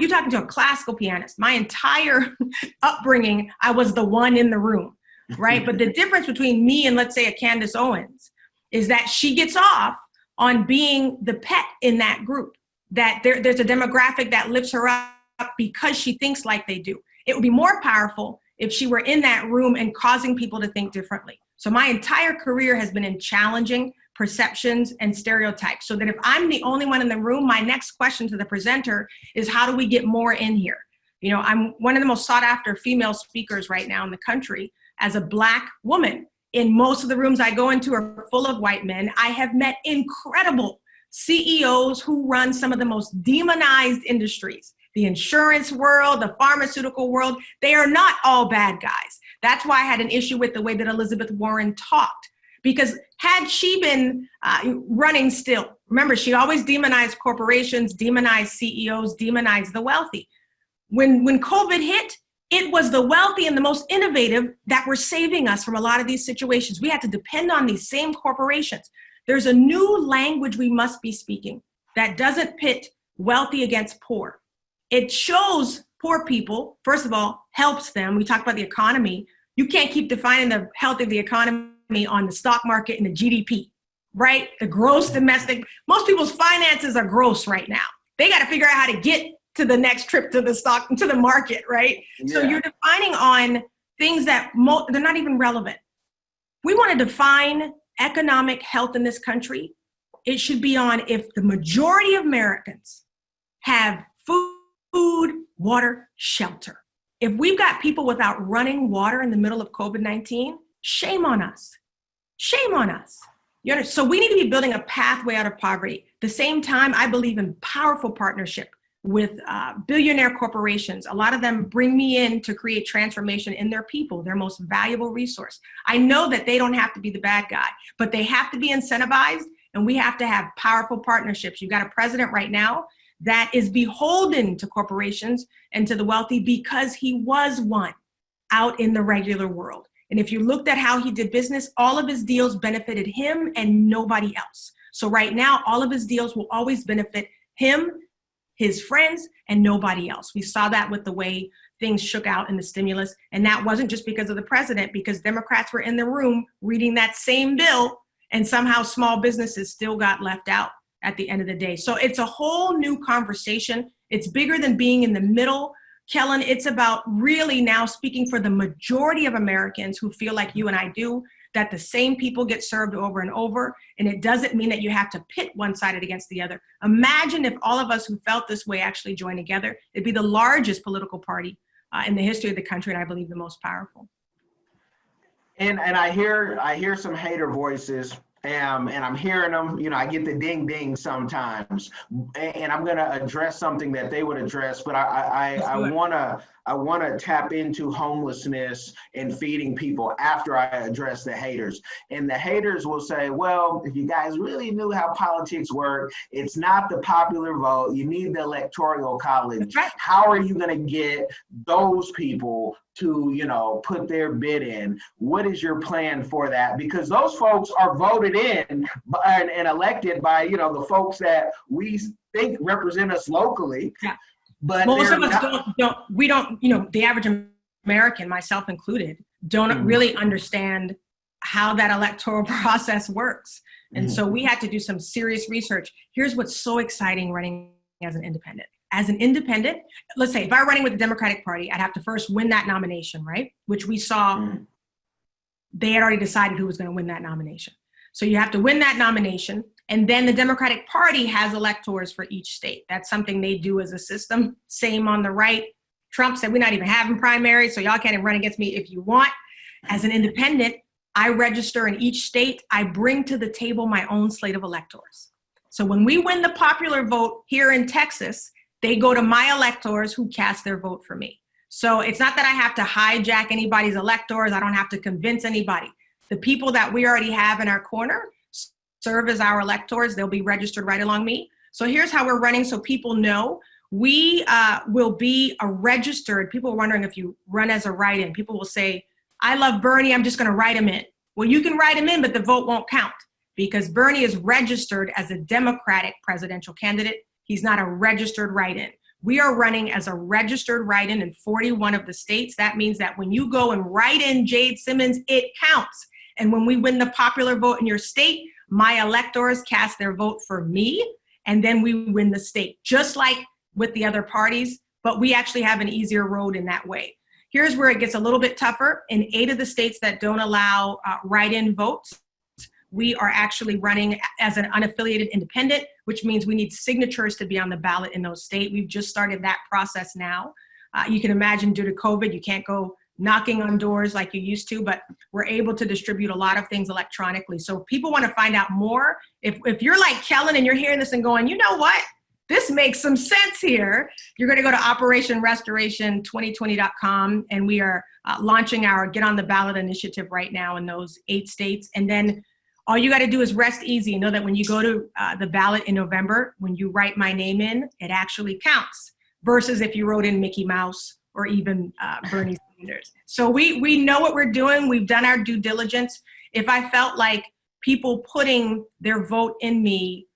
talking to a classical pianist. My entire upbringing, I was the one in the room, right? But the difference between me and, let's say, a Candace Owens is that she gets off on being the pet in that group, that there's a demographic that lifts her up because she thinks like they do. It would be more powerful if she were in that room and causing people to think differently. So my entire career has been in challenging perceptions and stereotypes, so that if I'm the only one in the room, my next question to the presenter is, how do we get more in here? I'm one of the most sought after female speakers right now in the country as a Black woman. In most of the rooms I go into are full of white men. I have met incredible CEOs who run some of the most demonized industries, the insurance world, the pharmaceutical world. They are not all bad guys. That's why I had an issue with the way that Elizabeth Warren talked, because had she been running still, remember, she always demonized corporations, demonized CEOs, demonized the wealthy. When COVID hit, it was the wealthy and the most innovative that were saving us from a lot of these situations. We had to depend on these same corporations. There's a new language we must be speaking that doesn't pit wealthy against poor. It shows poor people, first of all, helps them. We talk about the economy. You can't keep defining the health of the economy on the stock market and the GDP, right? The gross domestic. Most people's finances are gross right now. They got to figure out how to get to the next trip to the market, right? Yeah. So you're defining on things that they're not even relevant. We want to define economic health in this country. It should be on if the majority of Americans have food, water, shelter. If we've got people without running water in the middle of COVID-19, shame on us. Shame on us. So we need to be building a pathway out of poverty. At the same time, I believe in powerful partnership with billionaire corporations. A lot of them bring me in to create transformation in their people, their most valuable resource. I know that they don't have to be the bad guy, but they have to be incentivized, and we have to have powerful partnerships. You've got a president right now that is beholden to corporations and to the wealthy because he was one out in the regular world. And if you looked at how he did business, all of his deals benefited him and nobody else. So right now, all of his deals will always benefit him, his friends, and nobody else. We saw that with the way things shook out in the stimulus. And that wasn't just because of the president, because Democrats were in the room reading that same bill, and somehow small businesses still got left out at the end of the day. So it's a whole new conversation. It's bigger than being in the middle. Kellen, it's about really now speaking for the majority of Americans who feel like you and I do, that the same people get served over and over, and it doesn't mean that you have to pit one side against the other. Imagine if all of us who felt this way actually joined together. It'd be the largest political party in the history of the country, and I believe the most powerful. And I hear some hater voices, and I'm hearing them. I get the ding ding sometimes, and I'm going to address something that they would address. But I want to tap into homelessness and feeding people after I address the haters. And the haters will say, well, if you guys really knew how politics work, it's not the popular vote. You need the electoral college. Right. How are you going to get those people to, put their bid in? What is your plan for that? Because those folks are voted in and elected by, the folks that we think represent us locally. Yeah. But most of us don't, the average American, myself included, don't really understand how that electoral process works. And so we had to do some serious research. Here's what's so exciting running as an independent. As an independent, let's say if I were running with the Democratic Party, I'd have to first win that nomination, right? Which we saw they had already decided who was going to win that nomination. So you have to win that nomination. And then the Democratic Party has electors for each state. That's something they do as a system. Same on the right. Trump said, we're not even having primaries, so y'all can't even run against me if you want. As an independent, I register in each state. I bring to the table my own slate of electors. So when we win the popular vote here in Texas, they go to my electors who cast their vote for me. So it's not that I have to hijack anybody's electors. I don't have to convince anybody. The people that we already have in our corner serve as our electors. They'll be registered right along me. So here's how we're running so people know. We will be a registered, people are wondering if you run as a write-in. People will say, I love Bernie, I'm just gonna write him in. Well, you can write him in, but the vote won't count because Bernie is registered as a Democratic presidential candidate. He's not a registered write-in. We are running as a registered write-in in 41 of the states. That means that when you go and write in Jade Simmons, it counts. And when we win the popular vote in your state, my electors cast their vote for me, and then we win the state, just like with the other parties, but we actually have an easier road in that way. Here's where it gets a little bit tougher. In 8 of the states that don't allow write-in votes, we are actually running as an unaffiliated independent, which means we need signatures to be on the ballot in those states. We've just started that process now. You can imagine due to COVID, you can't go knocking on doors like you used to, but we're able to distribute a lot of things electronically. So if people want to find out more, if you're like Kellen and you're hearing this and going, you know what, this makes some sense here, you're going to go to operationrestoration2020.com, and we are launching our Get on the Ballot initiative right now in those 8 states. And then all you got to do is rest easy and know that when you go to the ballot in November, when you write my name in, it actually counts versus if you wrote in Mickey Mouse or even Bernie Sanders. So we know what we're doing. We've done our due diligence. If I felt like people putting their vote in me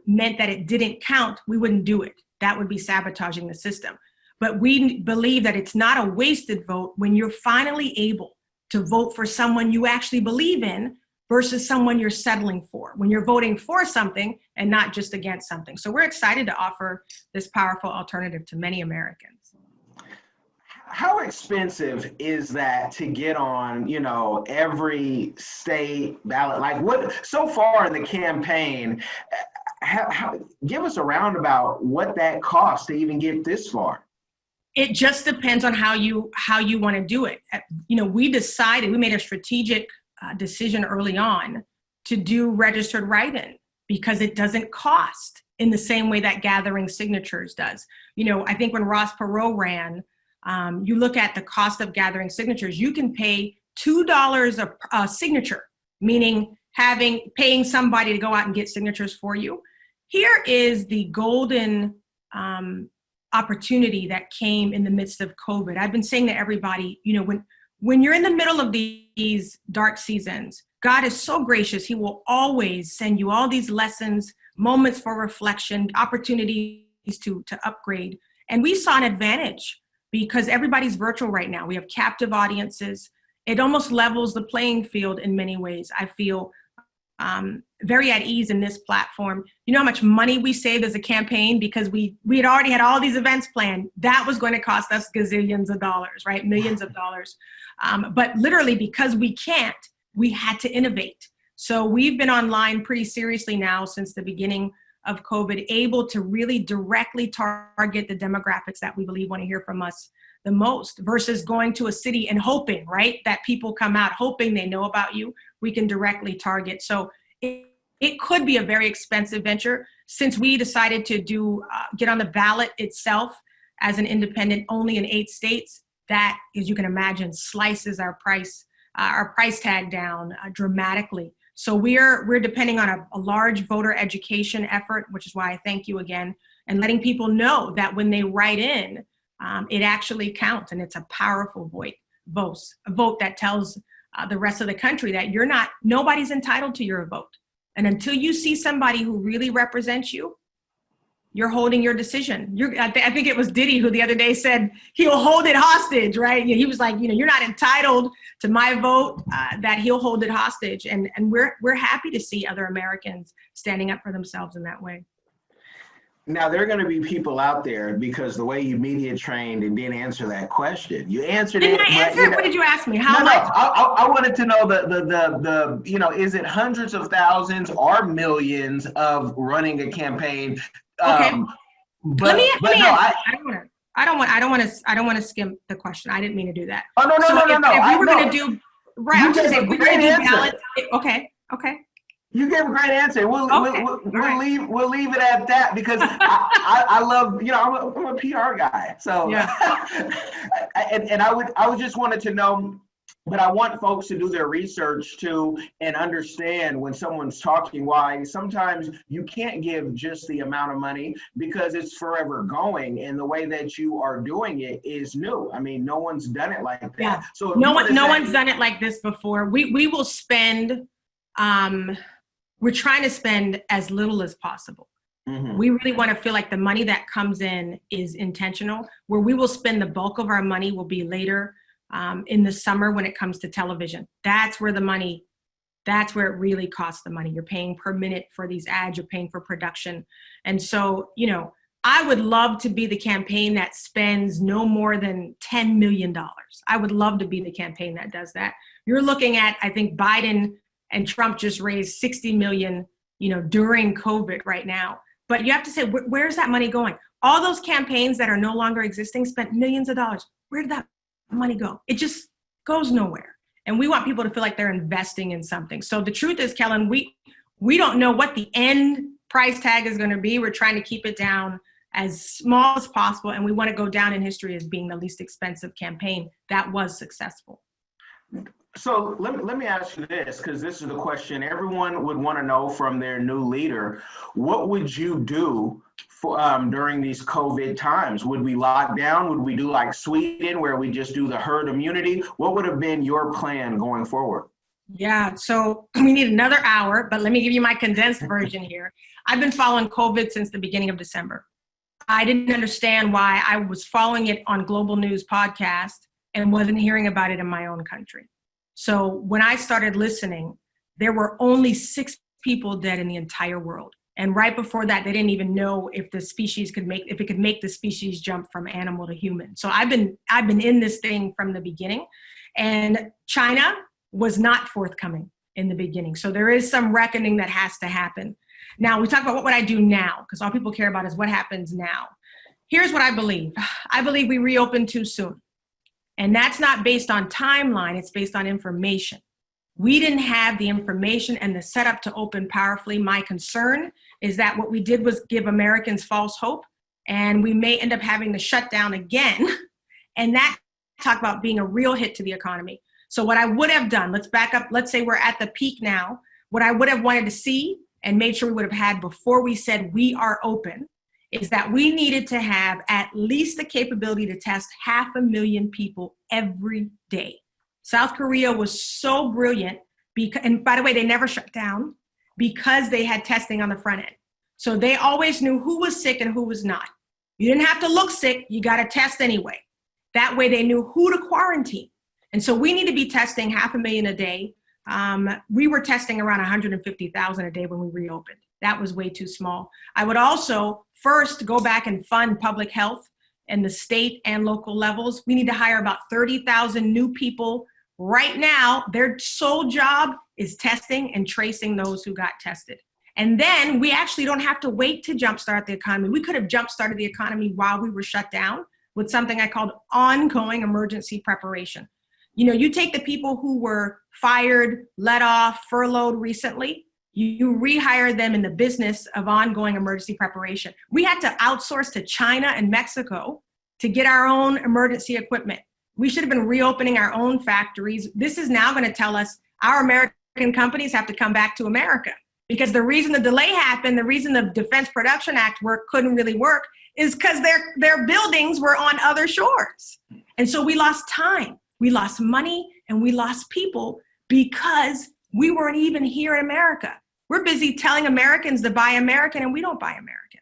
meant that it didn't count, we wouldn't do it. That would be sabotaging the system. But we believe that it's not a wasted vote when you're finally able to vote for someone you actually believe in versus someone you're settling for, when you're voting for something and not just against something. So we're excited to offer this powerful alternative to many Americans. How expensive is that to get on, every state ballot? Like what, so far in the campaign, give us a roundabout what that costs to even get this far. It just depends on how you want to do it. We made a strategic decision early on to do registered write-in because it doesn't cost in the same way that gathering signatures does. I think when Ross Perot ran, you look at the cost of gathering signatures, you can pay $2 a signature, meaning paying somebody to go out and get signatures for you. Here is the golden opportunity that came in the midst of COVID. I've been saying to everybody, when you're in the middle of these dark seasons, God is so gracious. He will always send you all these lessons, moments for reflection, opportunities to upgrade. And we saw an advantage because everybody's virtual right now. We have captive audiences. It almost levels the playing field in many ways. I feel very at ease in this platform. You know how much money we saved as a campaign because we had already had all these events planned. That was going to cost us gazillions of dollars, right? Millions of dollars. But literally because we can't, we had to innovate. So we've been online pretty seriously now since the beginning of COVID, able to really directly target the demographics that we believe want to hear from us the most, versus going to a city and hoping, right, that people come out, hoping they know about you. We can directly target. So it could be a very expensive venture. Since we decided to get on the ballot itself as an independent only in 8 states, that, as you can imagine, slices our price tag down dramatically. So we're depending on a large voter education effort, which is why I thank you again, and letting people know that when they write in, it actually counts, and it's a powerful vote that tells the rest of the country that nobody's entitled to your vote. And until you see somebody who really represents you, you're holding your decision. I think it was Diddy who the other day said he'll hold it hostage, right? He was like, you're not entitled to my vote, that he'll hold it hostage. And we're happy to see other Americans standing up for themselves in that way. Now, there are going to be people out there, because the way you media trained and didn't answer that question. You answered it. Didn't I answer it? What did you ask me? How No, much? I wanted to know the is it hundreds of thousands or millions of running a campaign? Okay. But let me no, answer. I don't want to skim the question. I didn't mean to do that. Oh, no. If we were going to do, right, I was going to say, if we were going to do ballots. Okay. You gave a great answer. We'll leave it at that, because I love, I'm a PR guy. So yeah. and I would just wanted to know, but I want folks to do their research too and understand when someone's talking why sometimes you can't give just the amount of money, because it's forever going, and the way that you are doing it is new. I mean, no one's done it like that. Yeah. So no one's done it like this before. We will spend we're trying to spend as little as possible. Mm-hmm. We really want to feel like the money that comes in is intentional. Where we will spend the bulk of our money will be later in the summer when it comes to television. That's where it really costs the money. You're paying per minute for these ads, you're paying for production. And so, I would love to be the campaign that spends no more than $10 million. I would love to be the campaign that does that. You're looking at, I think Biden and Trump just raised $60 million, during COVID right now. But you have to say, where's that money going? All those campaigns that are no longer existing spent millions of dollars. Where did that money go? It just goes nowhere. And we want people to feel like they're investing in something. So the truth is, Kellen, we don't know what the end price tag is going to be. We're trying to keep it down as small as possible. And we want to go down in history as being the least expensive campaign that was successful. So let me ask you this, because this is the question everyone would want to know from their new leader. What would you do for, during these COVID times? Would we lock down? Would we do like Sweden, where we just do the herd immunity? What would have been your plan going forward? Yeah, so we need another hour, but let me give you my condensed version here. I've been following COVID since the beginning of December. I didn't understand why I was following it on Global News podcast and wasn't hearing about it in my own country. So when I started listening, there were only 6 people dead in the entire world. And right before that, they didn't even know if it could make the species jump from animal to human. So I've been in this thing from the beginning, and China was not forthcoming in the beginning. So there is some reckoning that has to happen. Now we talk about what would I do now, because all people care about is what happens now. Here's what I believe. I believe we reopen too soon. And that's not based on timeline, it's based on information. We didn't have the information and the setup to open powerfully. My concern is that what we did was give Americans false hope, and we may end up having to shut down again. And that talk about being a real hit to the economy. So what I would have done, let's back up, let's say we're at the peak now. What I would have wanted to see and made sure we would have had before we said we are open is that we needed to have at least the capability to test 500,000 people every day. South Korea was so brilliant, and by the way, they never shut down because they had testing on the front end. So they always knew who was sick and who was not. You didn't have to look sick, you got to test anyway. That way they knew who to quarantine. And so we need to be testing 500,000 a day. We were testing around 150,000 a day when we reopened. That was way too small. I would also first go back and fund public health in the state and local levels. We need to hire about 30,000 new people Right now, their sole job is testing and tracing those who got tested. And then we actually don't have to wait to jumpstart the economy. We could have jumpstarted the economy while we were shut down with something I called ongoing emergency preparation. You take the people who were fired, let off, furloughed recently, you rehire them in the business of ongoing emergency preparation. We had to outsource to China and Mexico to get our own emergency equipment. We should have been reopening our own factories. This is now going to tell us our American companies have to come back to America, because the reason the delay happened, the reason the Defense Production Act couldn't really work is because their buildings were on other shores. And so we lost time, we lost money, and we lost people because we weren't even here in America. We're busy telling Americans to buy American, and we don't buy American.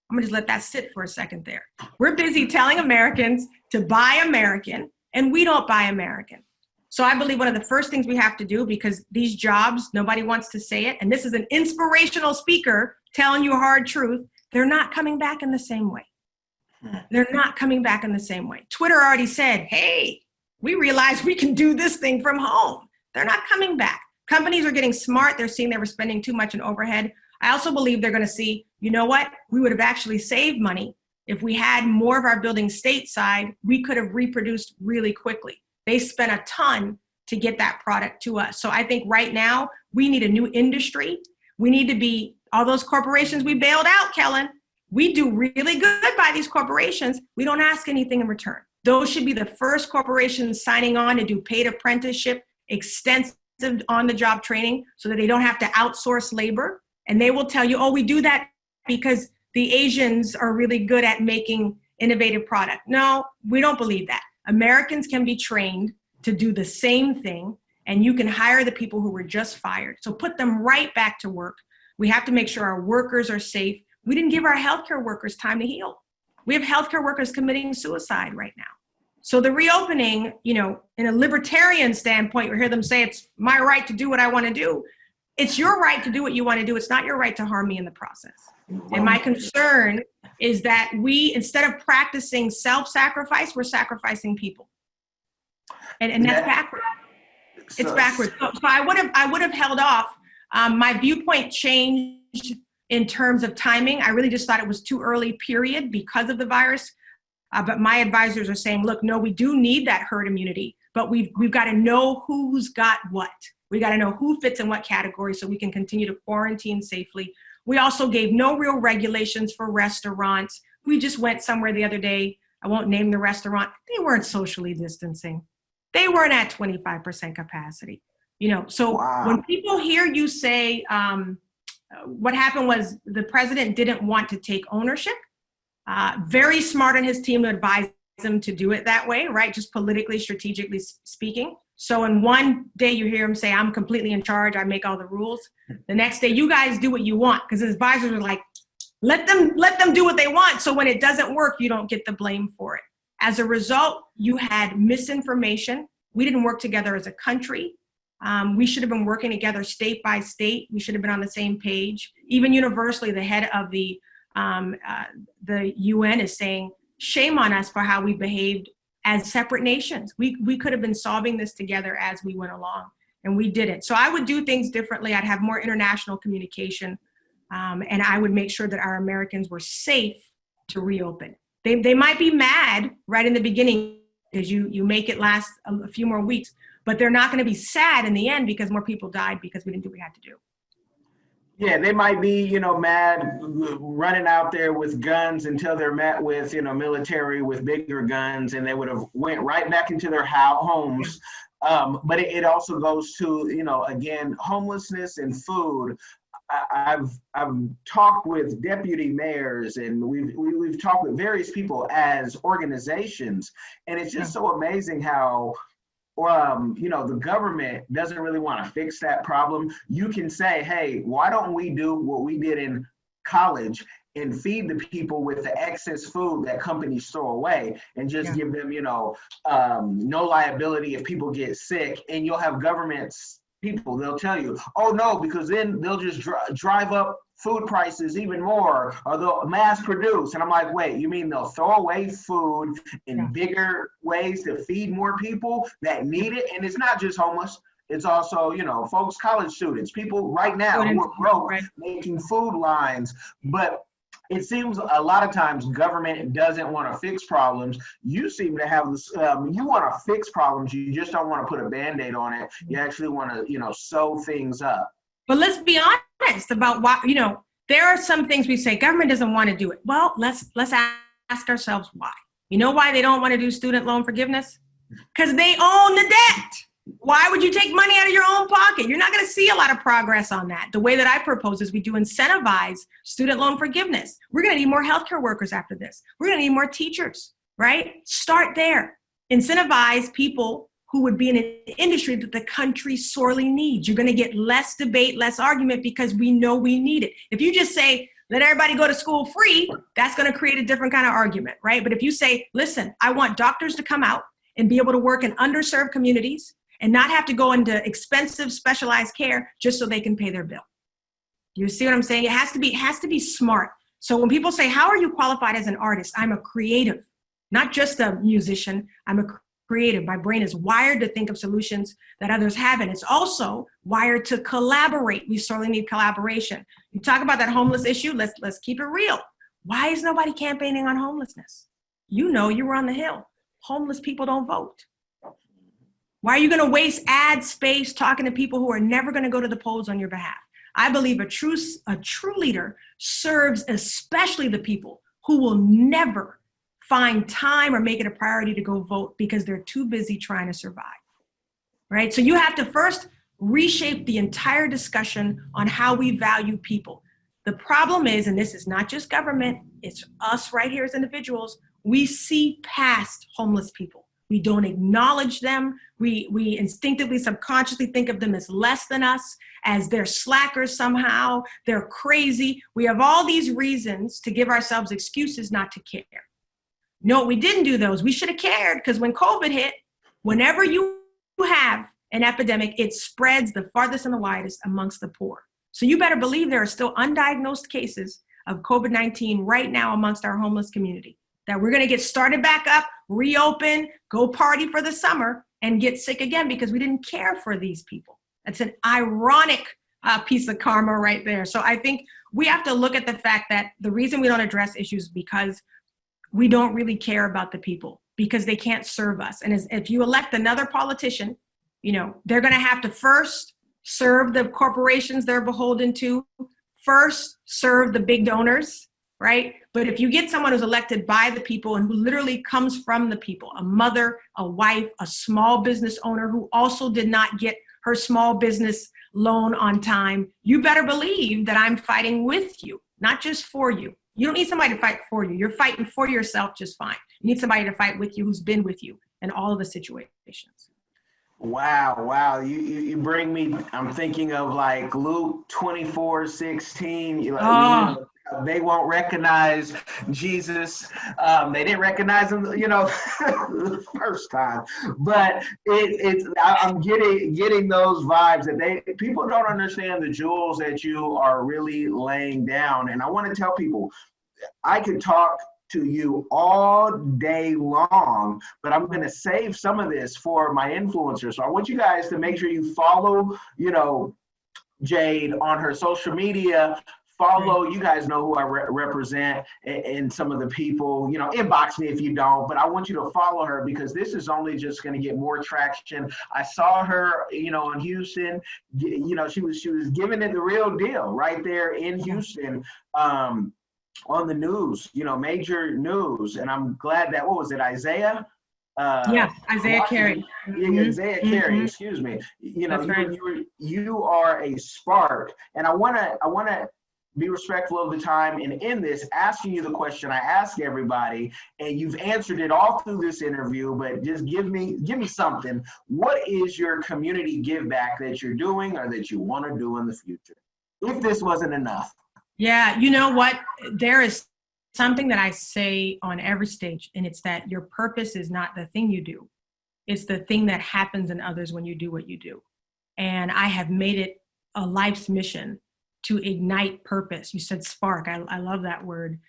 I'm gonna just let that sit for a second there. We're busy telling Americans to buy American, and we don't buy American. So I believe one of the first things we have to do, because these jobs, nobody wants to say it, and this is an inspirational speaker telling you a hard truth, they're not coming back in the same way. They're not coming back in the same way. Twitter already said, hey, we realize we can do this thing from home. They're not coming back. Companies are getting smart. They're seeing they were spending too much in overhead. I also believe they're going to see, you know what? We would have actually saved money if we had more of our buildings stateside. We could have reproduced really quickly. They spent a ton to get that product to us. So I think right now we need a new industry. We need to be, all those corporations we bailed out, Kellen, we do really good by these corporations. We don't ask anything in return. Those should be the first corporations signing on to do paid apprenticeship, extensive on-the-job training, so that they don't have to outsource labor. And they will tell you, oh, we do that because the Asians are really good at making innovative product. No, we don't believe that. Americans can be trained to do the same thing, and you can hire the people who were just fired. So put them right back to work. We have to make sure our workers are safe. We didn't give our healthcare workers time to heal. We have healthcare workers committing suicide right now. So the reopening, in a libertarian standpoint, we hear them say, it's my right to do what I want to do. It's your right to do what you want to do. It's not your right to harm me in the process. And my concern is that we, instead of practicing self-sacrifice, we're sacrificing people. And that's backwards. It's backwards. So I would have held off. My viewpoint changed in terms of timing. I really just thought it was too early, period, because of the virus. But my advisors are saying, look, no, we do need that herd immunity, but we've got to know who's got what. We got to know who fits in what category so we can continue to quarantine safely. We also gave no real regulations for restaurants. We just went somewhere the other day. I won't name the restaurant. They weren't socially distancing. They weren't at 25% capacity. So wow. When people hear you say, what happened was the president didn't want to take ownership. Very smart on his team to advise him to do it that way, right? Just politically, strategically speaking. So in one day you hear him say, I'm completely in charge, I make all the rules. The next day, you guys do what you want, because his advisors are like, let them do what they want. So when it doesn't work, you don't get the blame for it. As a result, you had misinformation. We didn't work together as a country. We should have been working together state by state. We should have been on the same page. Even universally, the head of the UN is saying, shame on us for how we behaved as separate nations. We could have been solving this together as we went along, and we didn't. So I would do things differently. I'd have more international communication, and I would make sure that our Americans were safe to reopen. They might be mad right in the beginning because you make it last a few more weeks, but they're not going to be sad in the end because more people died because we didn't do what we had to do. Yeah, they might be, mad, running out there with guns until they're met with, military with bigger guns, and they would have went right back into their homes. But it also goes to, again, homelessness and food. I've talked with deputy mayors, and we've talked with various people as organizations, and it's just so amazing how the government doesn't really want to fix that problem. You can say, hey, why don't we do what we did in college and feed the people with the excess food that companies throw away, and just give them, no liability if people get sick, and you'll have governments people, they'll tell you, oh no, because then they'll just drive up food prices even more, or they'll mass produce. And I'm like, wait, you mean they'll throw away food in bigger ways to feed more people that need it? And it's not just homeless. It's also, folks, college students, people right now who are broke, making food lines. But it seems a lot of times government doesn't want to fix problems. You seem to have this, you want to fix problems. You just don't want to put a Band-Aid on it. You actually want to, sew things up. But let's be honest about why, there are some things we say government doesn't want to do it. Well, let's ask ourselves why. You know why they don't want to do student loan forgiveness? Because they own the debt. Why would you take money out of your own pocket? You're not going to see a lot of progress on that. The way that I propose is we do incentivize student loan forgiveness. We're going to need more healthcare workers after this. We're going to need more teachers, right? Start there. Incentivize people who would be in an industry that the country sorely needs. You're going to get less debate, less argument, because we know we need it. If you just say, let everybody go to school free, that's going to create a different kind of argument, right? But if you say, listen, I want doctors to come out and be able to work in underserved communities and not have to go into expensive specialized care just so they can pay their bill. You see what I'm saying? It has to be smart. So when people say, how are you qualified as an artist? I'm a creative, not just a musician. I'm a creative. My brain is wired to think of solutions that others haven't. It's also wired to collaborate. We sorely need collaboration. You talk about that homeless issue. Let's keep it real. Why is nobody campaigning on homelessness? You were on the Hill. Homeless people don't vote. Why are you going to waste ad space talking to people who are never going to go to the polls on your behalf? I believe a true leader serves especially the people who will never find time or make it a priority to go vote because they're too busy trying to survive, right? So you have to first reshape the entire discussion on how we value people. The problem is, and this is not just government, it's us right here as individuals, we see past homeless people. We don't acknowledge them. We instinctively, subconsciously think of them as less than us, as they're slackers somehow, they're crazy. We have all these reasons to give ourselves excuses not to care. No, we didn't do those. We should have cared, because when COVID hit, whenever you have an epidemic, it spreads the farthest and the widest amongst the poor. So you better believe there are still undiagnosed cases of COVID-19 right now amongst our homeless community, that we're going to get started back up, reopen, go party for the summer, and get sick again because we didn't care for these people. That's an ironic piece of karma right there. So I think we have to look at the fact that the reason we don't address issues is because we don't really care about the people, because they can't serve us. And if you elect another politician, they're going to have to first serve the corporations they're beholden to, first serve the big donors, right? But if you get someone who's elected by the people and who literally comes from the people, a mother, a wife, a small business owner who also did not get her small business loan on time, you better believe that I'm fighting with you, not just for you. You don't need somebody to fight for you. You're fighting for yourself just fine. You need somebody to fight with you who's been with you in all of the situations. Wow. You bring me, I'm thinking of like Luke 24:16. They won't recognize Jesus. They didn't recognize him, the first time. But I'm getting those vibes that people don't understand the jewels that you are really laying down. And I want to tell people, I could talk to you all day long, but I'm going to save some of this for my influencers. So I want you guys to make sure you follow, Jade on her social media. Follow, you guys know who I represent, and some of the people, inbox me if you don't, but I want you to follow her, because this is only just going to get more traction. I saw her, in Houston, she was giving it the real deal right there in Houston, on the news, major news. And I'm glad that, what was it, Isaiah? Isaiah Carey. Isaiah Carey, excuse me. You are a spark. And I want to be respectful of the time and end this asking you the question I ask everybody, and you've answered it all through this interview, but just give me something. What is your community give back that you're doing or that you want to do in the future, if this wasn't enough? Yeah, you know what? There is something that I say on every stage, and it's that your purpose is not the thing you do. It's the thing that happens in others when you do what you do. And I have made it a life's mission to ignite purpose. You said spark. I love that word.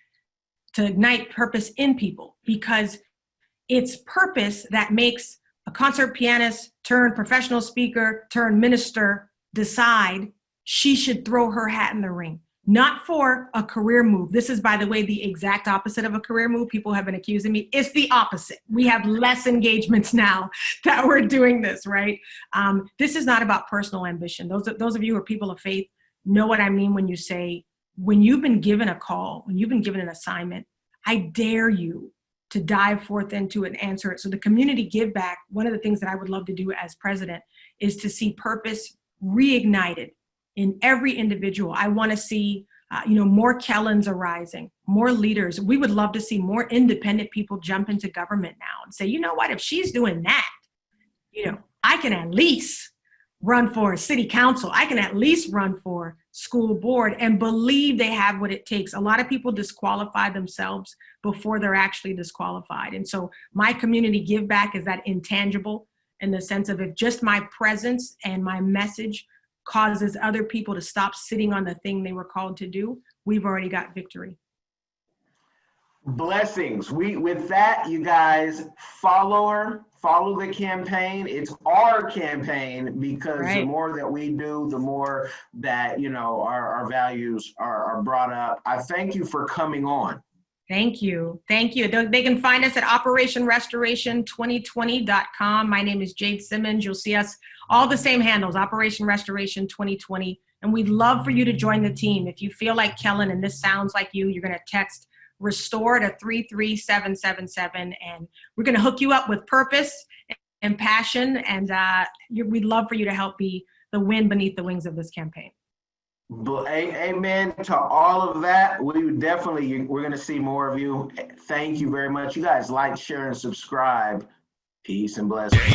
To ignite purpose in people, because it's purpose that makes a concert pianist turn professional speaker, turn minister, decide she should throw her hat in the ring. Not for a career move. This is, by the way, the exact opposite of a career move. People have been accusing me. It's the opposite. We have less engagements now that we're doing this, right? This is not about personal ambition. Those of you who are people of faith know what I mean when you say, when you've been given a call, when you've been given an assignment, I dare you to dive forth into it and answer it. So the community give back, one of the things that I would love to do as president is to see purpose reignited in every individual. I want to see, more Kellens arising, more leaders. We would love to see more independent people jump into government now and say, you know what, if she's doing that, I can at least run for city council. I can at least run for school board, and believe they have what it takes. A lot of people disqualify themselves before they're actually disqualified. And so my community give back is that intangible, in the sense of, if just my presence and my message causes other people to stop sitting on the thing they were called to do, we've already got victory. Blessings. With that, you guys, follow the campaign. It's our campaign, because the more that we do, the more that, our values are brought up. I thank you for coming on. Thank you. They can find us at operationrestoration2020.com. My name is Jade Simmons. You'll see us all the same handles, Operation Restoration 2020. And we'd love for you to join the team. If you feel like Kellen and this sounds like you, you're going to text RESTORE to 33777, and we're going to hook you up with purpose and passion. And we'd love for you to help be the wind beneath the wings of this campaign. Amen to all of that. We're going to see more of you. Thank you very much. You guys like, share, and subscribe. Peace and blessings.